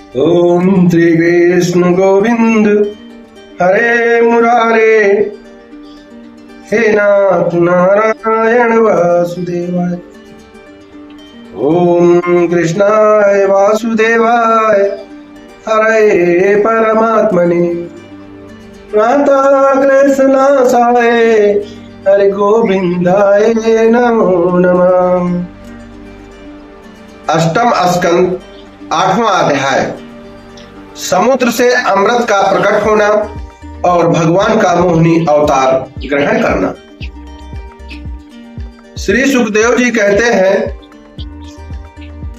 ओम श्री कृष्ण गोविंद हरे मुरारे, हे नाथ नारायण वासुदेवाय। ओम कृष्णाय वासुदेवाय हरे परमात्मने प्रणतक्लेशनाशाय हरि गोविंदाय नमो नमः। अष्टम स्कंद, 8वां अध्याय। समुद्र से अमृत का प्रकट होना और भगवान का मोहिनी अवतार ग्रहण करना। श्री सुखदेव जी कहते हैं,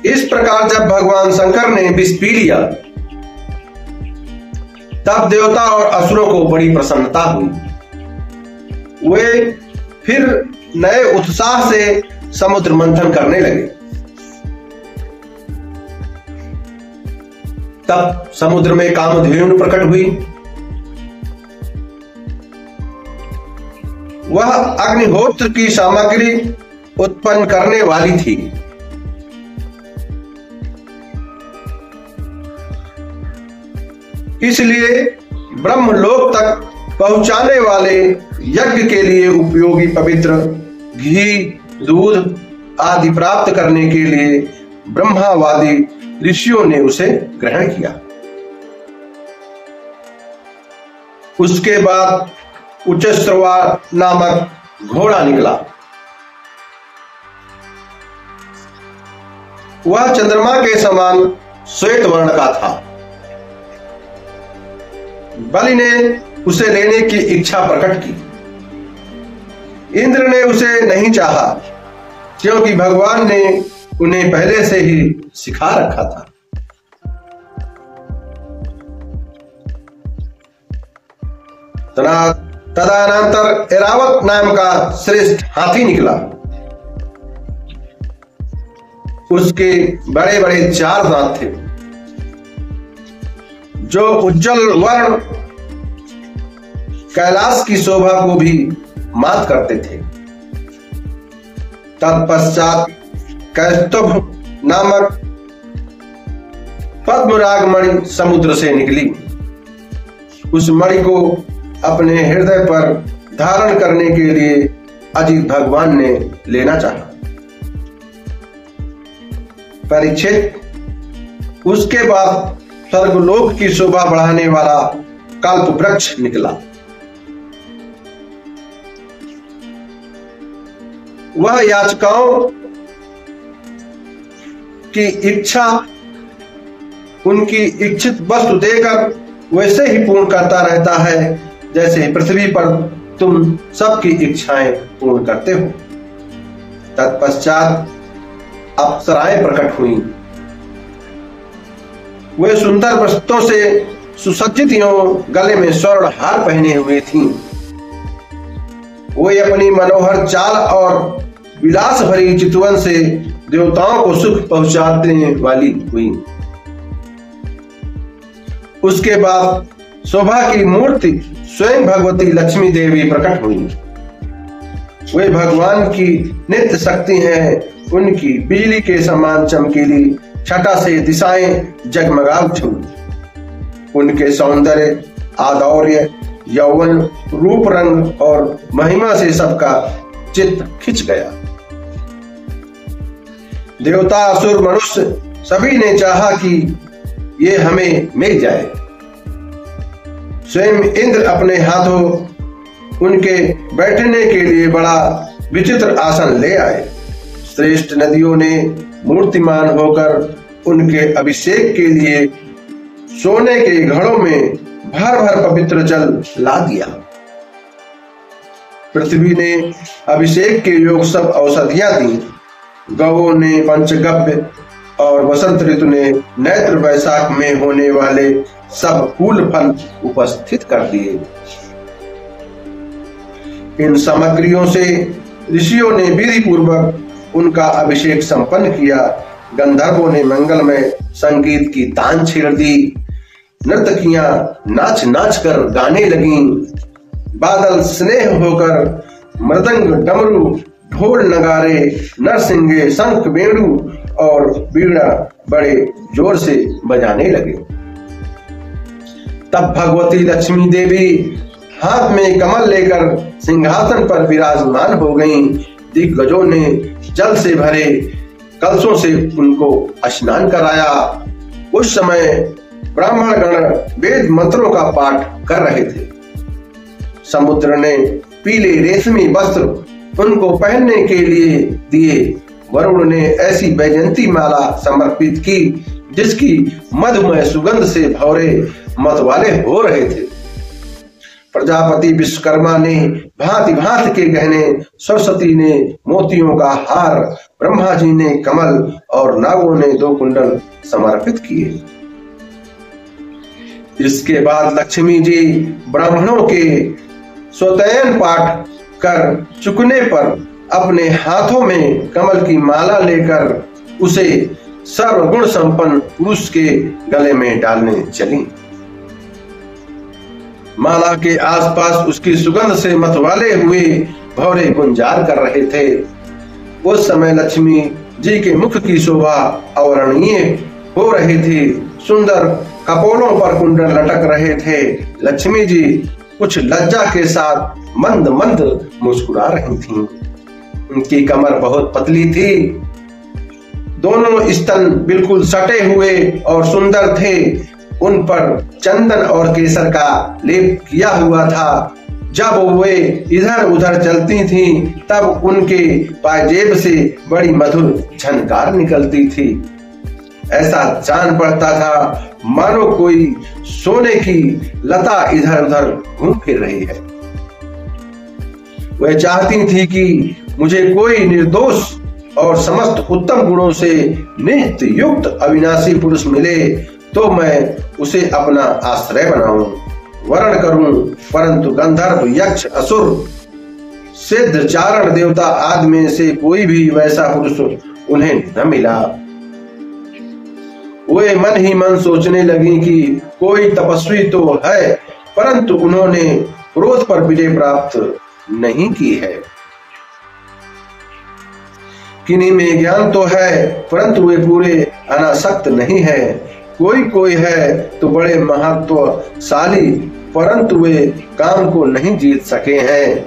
इस प्रकार जब भगवान शंकर ने विष पी लिया तब देवता और असुरों को बड़ी प्रसन्नता हुई। वे फिर नए उत्साह से समुद्र मंथन करने लगे। तब समुद्र में कामधेनु प्रकट हुई। वह अग्निहोत्र की सामग्री उत्पन्न करने वाली थी। इसलिए ब्रह्मलोक तक पहुंचाने वाले यज्ञ के लिए उपयोगी पवित्र घी, दूध आदि प्राप्त करने के लिए ब्रह्मावादी ऋषियों ने उसे ग्रहण किया। उसके बाद उच्चस्रवा नामक घोड़ा निकला। वह चंद्रमा के समान श्वेत वर्ण का था। बलि ने उसे लेने की इच्छा प्रकट की। इंद्र ने उसे नहीं चाहा, क्योंकि भगवान ने उन्हें पहले से ही सिखा रखा था। तदनंतर ऐरावत नाम का श्रेष्ठ हाथी निकला। उसके बड़े बड़े 4 दांत थे, जो उज्जवल वर्ण कैलाश की शोभा को भी मात करते थे। तत्पश्चात कौस्तुभ नामक पद्मराग मणि समुद्र से निकली। उस मणि को अपने हृदय पर धारण करने के लिए अजित भगवान ने लेना चाहा। परीक्षित, उसके बाद स्वर्गलोक की शोभा बढ़ाने वाला कल्प वृक्ष निकला। वह याचकाओं की इच्छा उनकी इच्छित वस्तु देकर वैसे ही पूर्ण करता रहता है, जैसे पृथ्वी पर तुम सबकी इच्छाएं पूर्ण करते हो। तत्पश्चात अप्सराएं प्रकट हुई। वे सुंदर वस्त्रों से सुसज्जित गले में स्वर्ण हार पहने हुए थीं। वे अपनी मनोहर चाल और विलास भरी चितवन से देवताओं को सुख पहुंचाने वाली हुई। उसके बाद शोभा की मूर्ति स्वयं भगवती लक्ष्मी देवी प्रकट हुई। वे भगवान की नित्य शक्ति हैं। उनकी बिजली के समान चमकीली छटा से दिशाएं जगमगा उठी। उनके सौंदर्य, आदौर्य, यौवन, रूप, रंग और महिमा से सबका चित्त खिंच गया। देवता, असुर, मनुष्य सभी ने चाहा कि ये हमें मिल जाए। स्वयं इंद्र अपने हाथों उनके बैठने के लिए बड़ा विचित्र आसन ले आए। श्रेष्ठ नदियों ने मूर्तिमान होकर उनके अभिषेक के लिए सोने के घड़ों में भर भर पवित्र जल ला दिया। पृथ्वी ने अभिषेक के योग सब औषधियां दी। गौओं ने पंचगव्य और वसंत ऋतु ने नैत्र वैशाख में होने वाले सब फूल फल उपस्थित कर दिए। इन सामग्रियों से ऋषियों ने विधि पूर्वक उनका अभिषेक संपन्न किया। गंधर्वों ने मंगलमय संगीत की तान छेड़ दी। नर्तकियां नाच नाच कर गाने लगीं। बादल स्नेह होकर मृदंग, डमरू, ढोल, नगारे, नरसिंगे, शंख, वेणु और वीणा बड़े जोर से बजाने लगे। तब भगवती लक्ष्मी देवी हाथ में कमल लेकर सिंहासन पर विराजमान हो गईं। दिग्गजों ने जल से भरे कलशों से उनको स्नान कराया। उस समय ब्राह्मण गण वेद मंत्रों का पाठ कर रहे थे। समुद्र ने पीले रेशमी वस्त्र उनको पहनने के लिए दिए। वरुण ने ऐसी वैजयंती माला समर्पित की जिसकी मधुमय सुगंध से भौरे मतवाले हो रहे थे। प्रजापति विश्वकर्मा ने भांति भांति के गहने, सरस्वती ने मोतियों का हार, ब्रह्मा जी ने कमल और नागों ने 2 कुंडल समर्पित किए। इसके बाद लक्ष्मी जी ब्राह्मणों के स्वतयन पाठ कर चुकने पर अपने हाथों में कमल की माला लेकर उसे सर्वगुण संपन्न पुरुष के गले में डालने चली। माला के आसपास उसकी सुगंध से मतवाले हुए भौरे गुंजार कर रहे थे। उस समय लक्ष्मी जी के मुख की शोभा अवर्णनीय हो रही थी। सुंदर कपोलों पर कुंडल लटक रहे थे। लक्ष्मी जी कुछ लज्जा के साथ मंद मंद मुस्कुरा रही थीं। उनकी कमर बहुत पतली थी। दोनों स्तन बिल्कुल सटे हुए और सुंदर थे। उन पर चंदन और केसर का लेप किया हुआ था। जब वे इधर उधर चलती थीं, तब उनके पायजेब से बड़ी मधुर झनकार निकलती थी। ऐसा जान पड़ता था मानो कोई सोने की लता इधर उधर घूम फिर रही है। वह चाहती थी कि मुझे कोई निर्दोष और समस्त उत्तम गुणों से नित्य युक्त अविनाशी पुरुष मिले तो मैं उसे अपना आश्रय बनाऊं, वरण करूं, परंतु गंधर्व, यक्ष, असुर, सिद्ध, चारण, देवता आदि में से कोई भी वैसा पुरुष उन्हें न मिला। वे मन ही मन सोचने लगी कि कोई तपस्वी तो है, परंतु उन्होंने क्रोध पर विजय प्राप्त नहीं की है। किन्हीं में ज्ञान तो है, परंतु वे पूरे अनासक्त नहीं है। कोई कोई है तो बड़े महत्वशाली, परंतु वे काम को नहीं जीत सके हैं।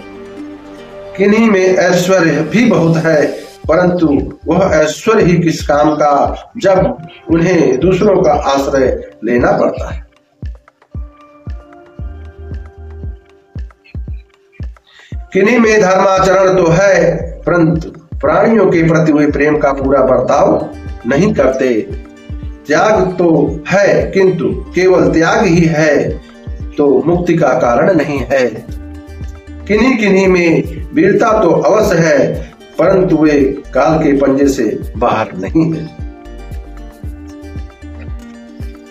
किन्हीं में ऐश्वर्य भी बहुत है, परंतु वह ऐश्वर्य ही किस काम का जब उन्हें दूसरों का आश्रय लेना पड़ता है। किन्हीं में धर्माचरण तो है, परंतु प्राणियों के प्रति वे प्रेम का पूरा बर्ताव नहीं करते। त्याग तो है, किंतु केवल त्याग ही है तो मुक्ति का कारण नहीं है। किन्हीं किन्हीं में वीरता तो अवश्य है, परंतु वे काल के पंजे से बाहर नहीं है।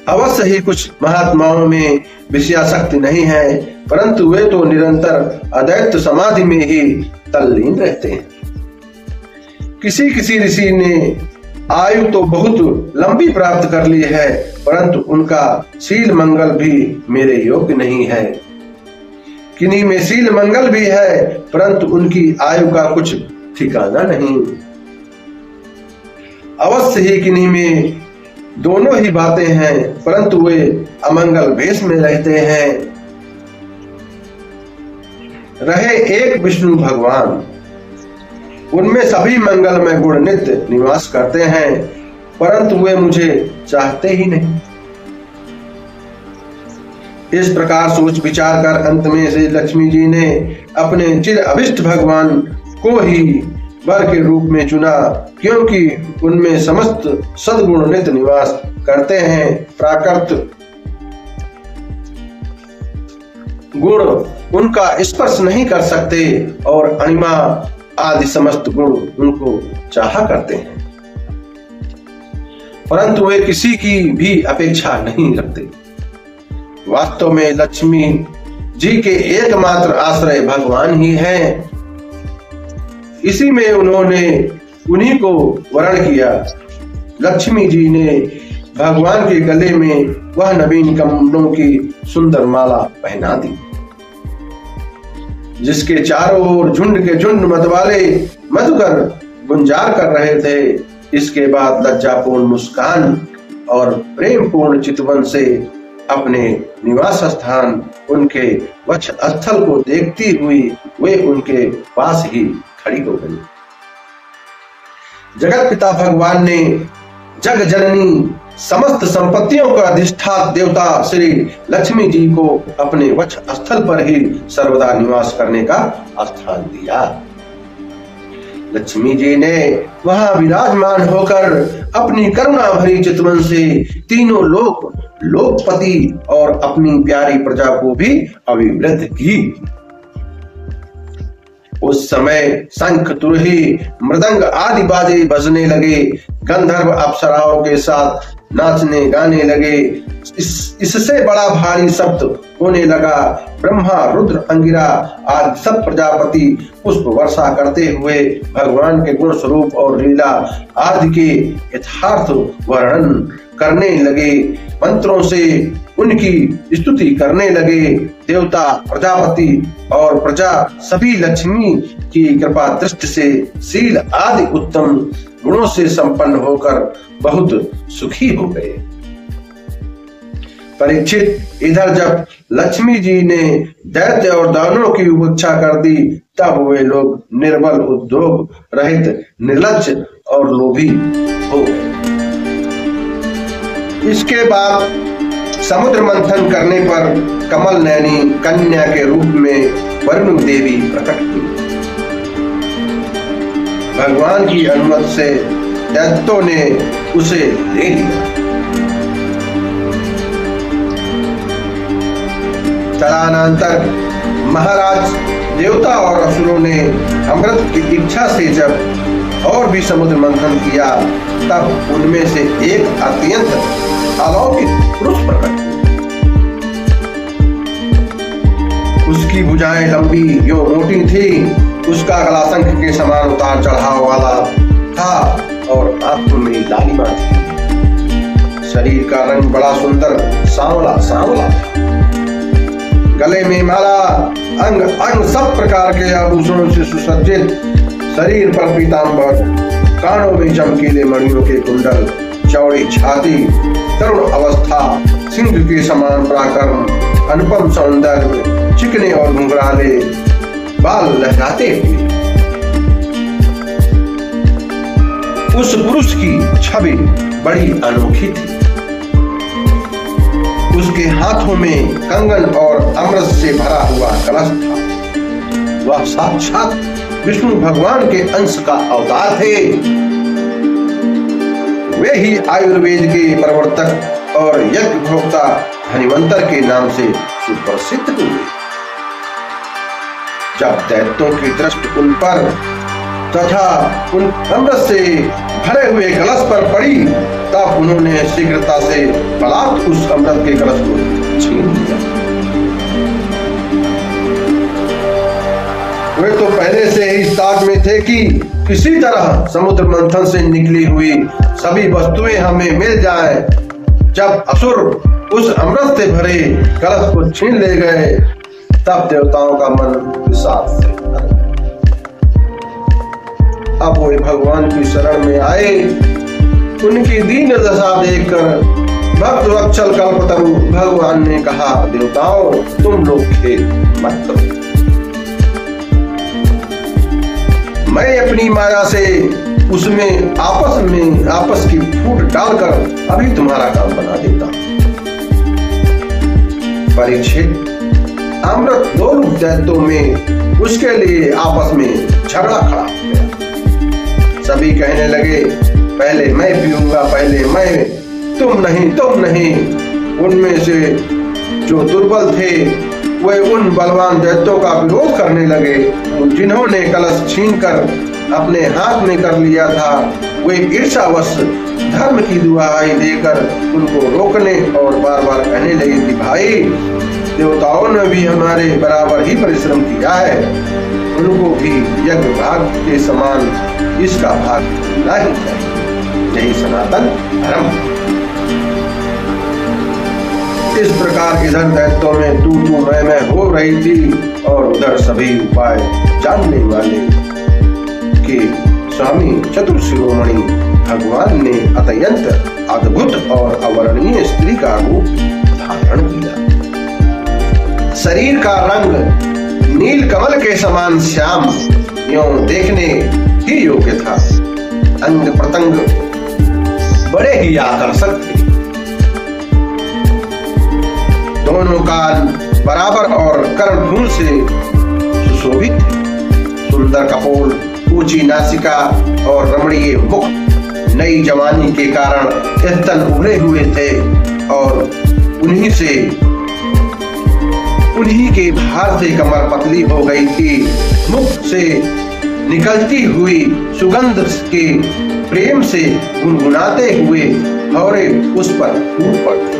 अवश्य ही कुछ महात्माओं में विषयासक्ति नहीं है, परंतु वे तो निरंतर अद्वैत समाधि में ही तल्लीन रहते हैं। किसी किसी ऋषि ने आयु तो बहुत लंबी प्राप्त कर ली है, परंतु उनका शील मंगल भी मेरे योग्य नहीं है। किन्हीं में शील मंगल भी है, परंतु उनकी आयु का कुछ ठिकाना नहीं। अवश्य ही किन्हीं में दोनों ही बातें हैं, परंतु वे अमंगल भेष में रहते हैं। रहे एक विष्णु भगवान, उनमें सभी मंगलमय गुण नित्य निवास करते हैं, परंतु वे मुझे चाहते ही नहीं। इस प्रकार सोच विचार कर अंत में से लक्ष्मी जी ने अपने चिर अभिष्ट भगवान को ही वर के रूप में चुना, क्योंकि उनमें समस्त सद्गुण नित्य निवास करते हैं। प्राकृत गुण उनका स्पर्श नहीं कर सकते और अणिमा आदि समस्त गुण उनको चाहा करते हैं, परंतु वे किसी की भी अपेक्षा नहीं रखते। वास्तव में लक्ष्मी जी के एकमात्र आश्रय भगवान ही हैं। इसी में उन्होंने उन्हीं को वरण किया। लक्ष्मी जी ने भगवान के गले में वह नवीन कमलों की सुंदर माला पहना दी, जिसके चारों ओर झुंड के झुंड मतवाले मधुकर गुंजार कर रहे थे। इसके बाद लज्जापूर्ण मुस्कान और प्रेमपूर्ण चितवन से अपने निवास स्थान उनके वक्ष स्थल को देखती हुई वे उनके पास ही खड़ी हो गई। जगत पिता भगवान ने जग जननी समस्त संपत्तियों का अधिष्ठाता देवता श्री लक्ष्मी जी को अपने वक्ष स्थल पर ही सर्वदा निवास करने का स्थान दिया। लक्ष्मी जी ने वहां विराजमान होकर अपनी करुणा भरी चितवन से तीनों लोकपति और अपनी प्यारी प्रजा को भी अभिवृद्ध की। उस समय शंख तुरही मृदंग आदि बाजे बजने लगे, गंधर्व अप्सराओं के साथ नाचने गाने लगे। इससे बड़ा भारी शब्द होने लगा। ब्रह्मा रुद्र अंगिरा आदि सब प्रजापति पुष्प वर्षा करते हुए भगवान के गुण स्वरूप और लीला आदि के यथार्थ वर्णन करने लगे, मंत्रों से उनकी स्तुति करने लगे। देवता प्रजापति और प्रजा सभी लक्ष्मी की कृपा दृष्टि से शील आदि उत्तम गुणों से संपन्न होकर बहुत सुखी हो गए। परीक्षित, इधर जब लक्ष्मी जी ने दैत्य और दानवों की उपेक्षा कर दी, तब वे लोग निर्बल, उद्योग रहित, निर्लज्ज और लोभी हो गए। इसके बाद समुद्र मंथन करने पर कमल नयनी कन्या के रूप में वरुण देवी प्रकट हुई। भगवान की अनुमति से दैत्यों ने उसे ले लिया। तदनंतर महाराज देवता और असुरों ने अमृत की इच्छा से जब और भी समुद्र मंथन किया, तब उनमें से एक अत्यंत अलौकिक पुरुष प्रकट हुआ। उसकी भुजाएं लंबी यो मोटी थी, उसका गला शंख के समान उतार चढ़ाव वाला था और आंखों में लालिमा थी। शरीर का रंग बड़ा सुंदर सांवला सांवला था। गले में माला, अंग अंग सब प्रकार के आभूषणों से सुसज्जित, शरीर पर पीतांबर, कानों में चमकीले मणियों के कुंडल, चौड़ी छाती, तरुण अवस्था, सिंह के समान पराक्रम, अनुपम सौंदर्य, चिकने और घुंघराले बाल लहराते हुए। उस पुरुष की छवि बड़ी अनोखी थी। उसके हाथों में कंगन और अमृत से भरा हुआ कलश था। वह साक्षात विष्णु भगवान के अंश का अवतार थे। वे ही आयुर्वेद के प्रवर्तक और यज्ञ भोक्ता हरिमंतर के नाम से सुप्रसिद्ध हुए। जब दैत्यों की दृष्टि उन पर तथा उन अमृत से भरे हुए कलश पर पड़ी, तब उन्होंने शीघ्रता से बलात् उस अमृत के कलश को छीन लिया। वे तो पहले से ही इस ताक में थे कि किसी तरह समुद्र मंथन से निकली हुई सभी वस्तुएं हमें मिल जाएं। जब असुर उस अमृत से भरे कलश को छीन ले गए, तब देवताओं का मन विषाद से भर गया। अब वे भगवान की शरण में आए। उनकी दीन दशा देखकर भक्त वत्सल कल्पतरु भगवान ने कहा, देवताओं, तुम लोग खेल मत करो। मैं अपनी माया से उसमें आपस की फूट डालकर अभी तुम्हारा काम बना देता हूं। परीक्षित, अमृत दो रूप दैत्यों में उसके लिए आपस में झगड़ा खड़ा हो गया। सभी कहने लगे, पहले मैं पीऊंगा, पहले मैं, तुम नहीं। उनमें से जो दुर्बल थे वे उन बलवान दैत्यों का विरोध करने लगे। जिन्होंने कलश छीनकर अपने हाथ में कर लिया था, वे ईर्ष्यावश धर्म की दुहाई देकर उनको रोकने और बार बार कहने लगे कि भाई, देवताओं ने भी हमारे बराबर ही परिश्रम किया है, उनको भी यज्ञ भाग के समान इसका भाग मिलना ही चाहिए। यही सनातन धर्म। इस प्रकार इधर दैत्यों में तू मैं हो रही थी और उधर सभी उपाय जानने वाले के स्वामी चतुर शिरोमणि भगवान ने अत्यंत अद्भुत और अवर्णनीय स्त्री का रूप धारण किया। शरीर का रंग नील कमल के समान श्याम एवं देखने ही योग्य था। अंग प्रत्यंग बड़े ही आकर्षक थे। दोनों कान बराबर और कर्णभूल से सुशोभित थे। सुंदर कपोल, ऊंची नासिका और रमणीय मुख, नई जवानी के कारण स्तन उभरे हुए थे और उन्हीं के भार से कमर पतली हो गई थी। मुख से निकलती हुई सुगंध के प्रेम से गुनगुनाते हुए भौरे उस पर टूट पड़ते,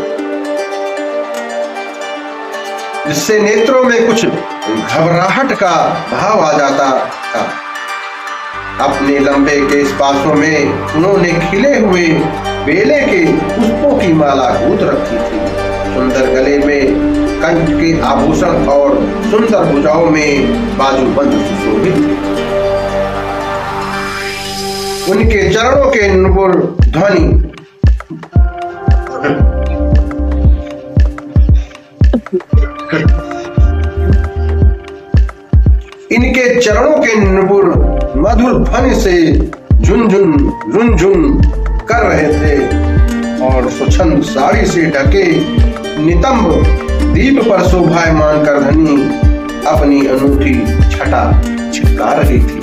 जिससे नेत्रों में कुछ घबराहट का भाव आ जाता था। अपने लंबे केशपाशों में उन्होंने खिले हुए बेले के पुष्पों की माला गूंथ रखी थी। सुंदर गले में कंठ के आभूषण और सुंदर भुजाओं में बाजूबंद सुशोभित थे। उनके चरणों के नुपुर ध्वनि इनके चरणों के नुपुर मधुर ध्वनि से झुनझुन कर रहे थे और स्वच्छंद साड़ी से ढके नितंब दीप पर शोभायमान करधनी अपनी अनूठी छटा छिटका रही थी।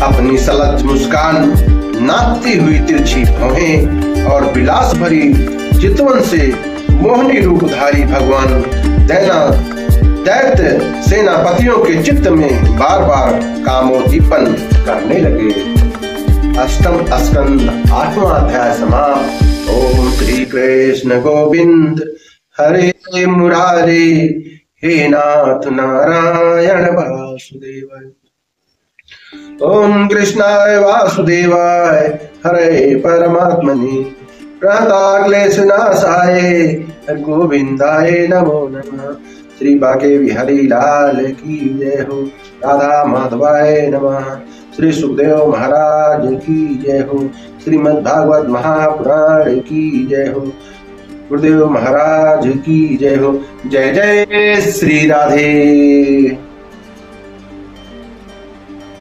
अपनी सलज मुस्कान, नाचती हुई तिरछी भौहें और विलास भरी चितवन से मोहनी रूपधारी भगवान दैत्य सेनापतियों के चित्त में बार बार कामोद्दीपन करने लगे। अष्टम स्कंद 8वां अध्याय समाप्त। ओम श्री कृष्ण गोविंद हरे मुरारे, हे नाथ नारायण वासुदेवाय। ओम कृष्णाय वासुदेवाय हरे परमात्मने प्रणताक्लेशनाशाय गोविंदाय नमो नमः। श्री बाके बिहारी लाल की जय हो। राधा माधवाय नमः। श्री सुखदेव महाराज की जय हो। श्रीमद् भागवत महापुराण की जय हो। गुरुदेव महाराज की जय हो। जय जय श्री राधे।